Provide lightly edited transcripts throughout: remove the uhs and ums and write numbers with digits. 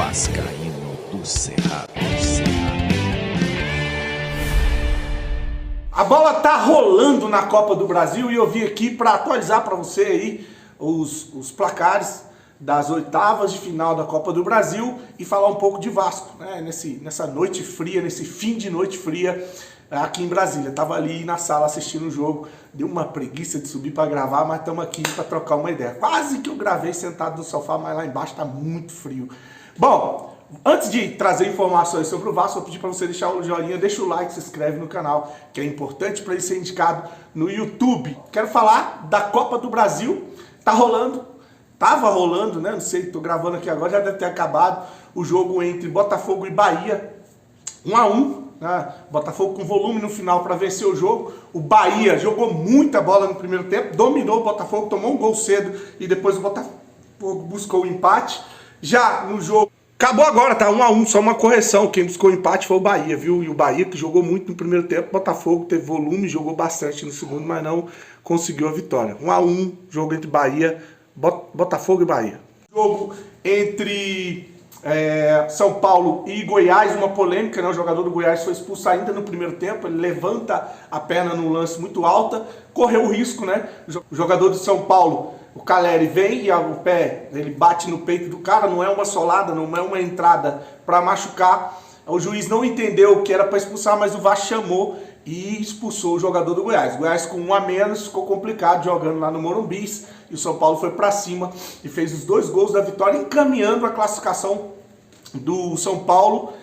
Vascaíno do Cerrado. A bola tá rolando na Copa do Brasil e eu vim aqui para atualizar para você aí os placares das oitavas de final da Copa do Brasil e falar um pouco de Vasco, né? Nessa noite fria, nesse fim de noite fria aqui em Brasília. Tava ali na sala assistindo o jogo, deu uma preguiça de subir para gravar, mas estamos aqui para trocar uma ideia. Quase que eu gravei sentado no sofá, mas lá embaixo tá muito frio. Bom, antes de trazer informações sobre o Vasco, eu pedi para você deixar o joinha, deixa o like, se inscreve no canal, que é importante para ele ser indicado no YouTube. Quero falar da Copa do Brasil, tá rolando, tava rolando, né? Não sei, tô gravando aqui agora, já deve ter acabado o jogo entre Botafogo e Bahia, 1-1, né? Botafogo com volume no final para vencer o jogo. O Bahia jogou muita bola no primeiro tempo, dominou o Botafogo, tomou um gol cedo e depois o Botafogo buscou o empate. Já no jogo, acabou agora, tá 1-1, só uma correção, quem buscou o empate foi o Bahia, viu? E o Bahia que jogou muito no primeiro tempo, o Botafogo teve volume, jogou bastante no segundo, mas não conseguiu a vitória. 1-1, jogo entre Bahia, Botafogo e Bahia. Jogo entre São Paulo e Goiás, uma polêmica, né? O jogador do Goiás foi expulso ainda no primeiro tempo, ele levanta a perna num lance muito alta, correu o risco, né? O jogador de São Paulo, o Caleri, vem e o pé, ele bate no peito do cara, não é uma solada, não é uma entrada para machucar. O juiz não entendeu que era para expulsar, mas o VAR chamou e expulsou o jogador do Goiás. O Goiás com 1 a menos, ficou complicado jogando lá no Morumbi, e o São Paulo foi para cima e fez os 2 gols da vitória, encaminhando a classificação do São Paulo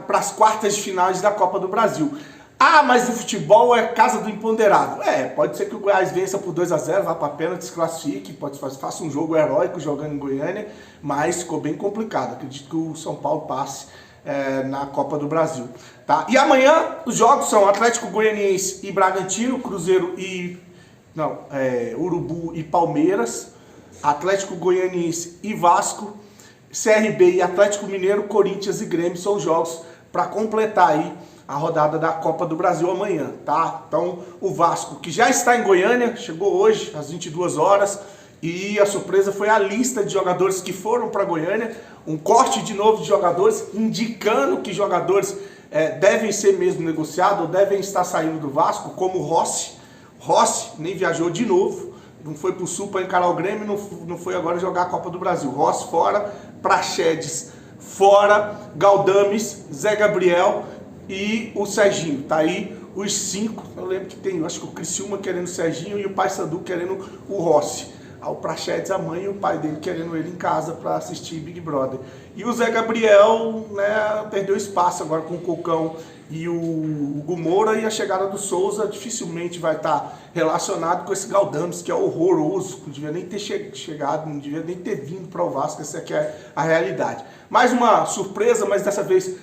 para as quartas de finais da Copa do Brasil. Ah, mas o futebol é casa do imponderável. Pode ser que o Goiás vença por 2-0, vá para a pênalti, desclassifique, faça um jogo heróico jogando em Goiânia, mas ficou bem complicado. Acredito que o São Paulo passe na Copa do Brasil. Tá? E amanhã os jogos são Atlético Goianiense e Bragantino, Cruzeiro e... Urubu e Palmeiras, Atlético Goianiense e Vasco, CRB e Atlético Mineiro, Corinthians e Grêmio são os jogos para completar aí a rodada da Copa do Brasil amanhã, tá? Então o Vasco, que já está em Goiânia, chegou hoje às 22 horas e a surpresa foi a lista de jogadores que foram para Goiânia, um corte de novo de jogadores, indicando que jogadores devem ser mesmo negociados ou devem estar saindo do Vasco, como o Rossi nem viajou de novo, não foi pro Sul para encarar o Grêmio, não foi agora jogar a Copa do Brasil. Rossi fora, Praxedes fora, Galdames, Zé Gabriel e o Serginho. Tá aí os 5, eu lembro que tem, acho que o Criciúma querendo o Serginho e o Paysandu querendo o Rossi. O Praxedes, a mãe e o pai dele querendo ele em casa para assistir Big Brother. E o Zé Gabriel, né, perdeu espaço agora com o Cocão e o Hugo Moura, e a chegada do Souza dificilmente vai estar relacionado com esse Galdames, que é horroroso, não devia nem ter chegado, não devia nem ter vindo para o Vasco, essa aqui é a realidade. Mais uma surpresa, mas dessa vez,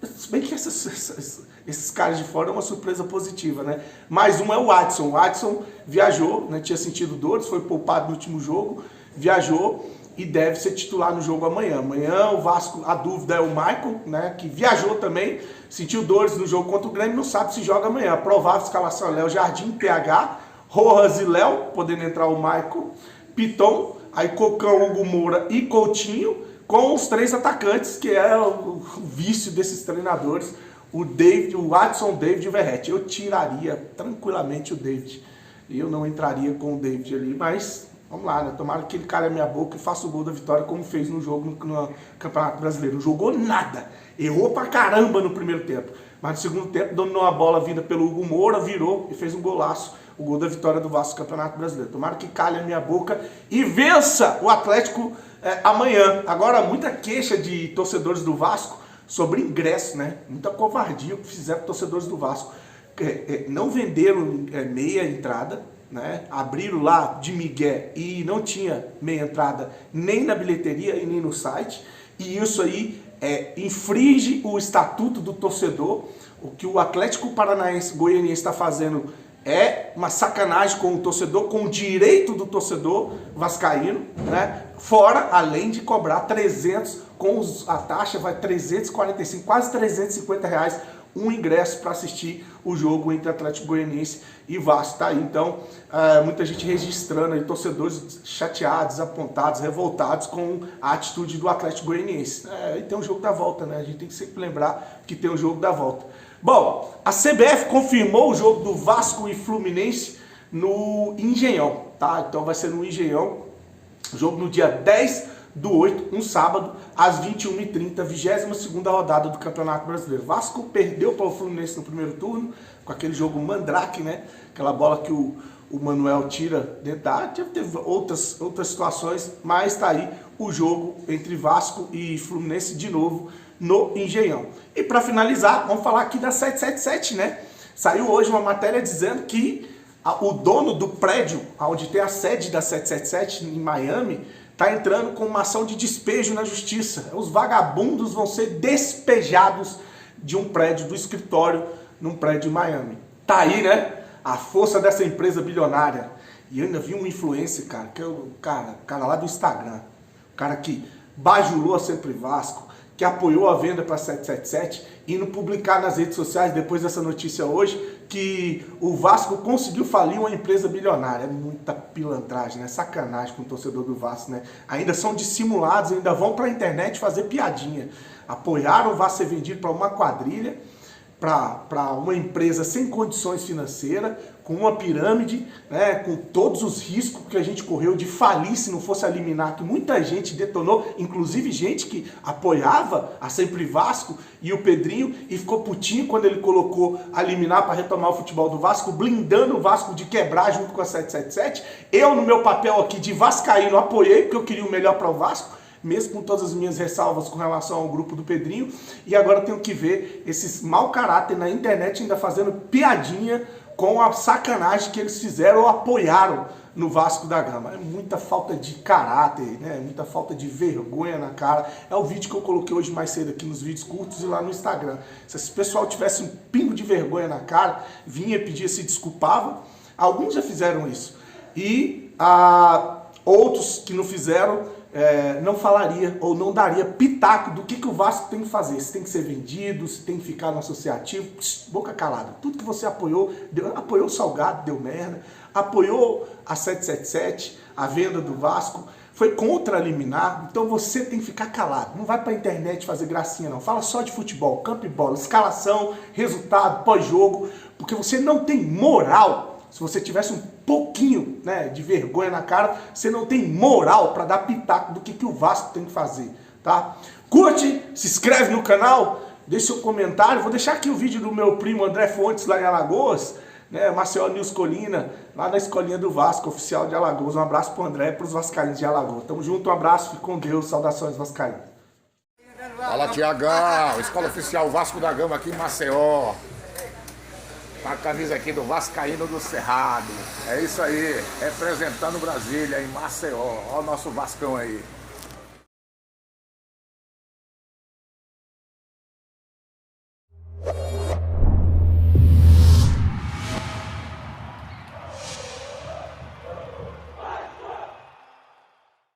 se bem que esses caras de fora é uma surpresa positiva, né? Mais um é o Adson. O Adson viajou, né? Tinha sentido dores, foi poupado no último jogo, viajou e deve ser titular no jogo amanhã. Amanhã o Vasco, a dúvida é o Maicon, né? Que viajou também, sentiu dores no jogo contra o Grêmio, não sabe se joga amanhã. A provável escalação é Léo Jardim, PH, Rojas e Léo, podendo entrar o Maicon, Piton, aí Cocão, Hugo Moura e Coutinho, com os 3 atacantes, que é o vício desses treinadores, o David, o Adson, o David e o Verratti. Eu tiraria tranquilamente o David. Eu não entraria com o David ali, mas vamos lá, né? Tomara que ele calhe a minha boca e faça o gol da vitória, como fez no jogo no Campeonato Brasileiro. Não jogou nada. Errou pra caramba no primeiro tempo. Mas no segundo tempo dominou a bola vinda pelo Hugo Moura, virou e fez um golaço. O gol da vitória do Vasco no Campeonato Brasileiro. Tomara que calhe a minha boca e vença o Atlético amanhã. Agora, muita queixa de torcedores do Vasco sobre ingresso, né? Muita covardia que fizeram torcedores do Vasco. Não venderam meia entrada, né? Abriram lá de migué e não tinha meia entrada nem na bilheteria e nem no site. E isso aí infringe o estatuto do torcedor. O que o Atlético Paranaense Goianiense está fazendo é uma sacanagem com o torcedor, com o direito do torcedor vascaíno, né? Fora, além de cobrar 300, a taxa vai 345, quase 350 reais um ingresso para assistir o jogo entre Atlético Goianiense e Vasco. Tá aí, então, muita gente registrando aí, torcedores chateados, apontados, revoltados com a atitude do Atlético Goianiense. E tem um jogo da volta, né? A gente tem que sempre lembrar que tem um jogo da volta. Bom, a CBF confirmou o jogo do Vasco e Fluminense no Engenhão, tá? Então vai ser no Engenhão, jogo no dia 10/8, um sábado, às 21h30, 22ª rodada do Campeonato Brasileiro. Vasco perdeu para o Fluminense no primeiro turno, com aquele jogo mandrake, né? Aquela bola que o Manuel tira dentro da área. Teve outras situações, mas está aí o jogo entre Vasco e Fluminense de novo no Engenhão. E para finalizar, vamos falar aqui da 777, né? Saiu hoje uma matéria dizendo que o dono do prédio, onde tem a sede da 777 em Miami, está entrando com uma ação de despejo na justiça. Os vagabundos vão ser despejados de um prédio, do escritório, num prédio em Miami. Tá aí, né? A força dessa empresa bilionária. E eu ainda vi um influencer, cara, que é o cara lá do Instagram. O cara que bajulou a Sempre Vasco, que apoiou a venda para 777, indo publicar nas redes sociais, depois dessa notícia hoje, que o Vasco conseguiu falir uma empresa bilionária. É muita pilantragem, né? Sacanagem com o torcedor do Vasco, né? Ainda são dissimulados, ainda vão para a internet fazer piadinha. Apoiaram o Vasco ser vendido para uma quadrilha, para uma empresa sem condições financeiras, com uma pirâmide, né, com todos os riscos que a gente correu de falir se não fosse a liminar, que muita gente detonou, inclusive gente que apoiava a Sempre Vasco e o Pedrinho, e ficou putinho quando ele colocou a liminar para retomar o futebol do Vasco, blindando o Vasco de quebrar junto com a 777. Eu, no meu papel aqui de vascaíno, apoiei, porque eu queria o melhor para o Vasco, mesmo com todas as minhas ressalvas com relação ao grupo do Pedrinho, e agora tenho que ver esses mau caráter na internet ainda fazendo piadinha com a sacanagem que eles fizeram ou apoiaram no Vasco da Gama. É muita falta de caráter, né? Muita falta de vergonha na cara. É o vídeo que eu coloquei hoje mais cedo aqui nos vídeos curtos e lá no Instagram. Se esse pessoal tivesse um pingo de vergonha na cara, vinha, pedia, se desculpava. Alguns já fizeram isso. E outros que não fizeram, não falaria ou não daria pitaco do que o Vasco tem que fazer. Se tem que ser vendido, se tem que ficar no associativo. Boca calada. Tudo que você apoiou o Salgado, deu merda. Apoiou a 777, a venda do Vasco. Foi contra a liminar. Então você tem que ficar calado. Não vai pra internet fazer gracinha, não. Fala só de futebol, campo e bola, escalação, resultado, pós-jogo. Porque você não tem moral. Se você tivesse um pouquinho, né, de vergonha na cara, você não tem moral para dar pitaco do que o Vasco tem que fazer, tá? Curte, se inscreve no canal, deixa seu comentário. Vou deixar aqui o vídeo do meu primo André Fontes lá em Alagoas, né, Maceió News Colina, lá na escolinha do Vasco, oficial de Alagoas. Um abraço pro André e pros vascaínos de Alagoas. Tamo junto, um abraço, fique com Deus, saudações vascaínos. Fala, Tiagão, escola oficial Vasco da Gama aqui em Maceió. A camisa aqui do Vascaíno do Cerrado. É isso aí, representando Brasília em Maceió. Olha o nosso Vascão aí.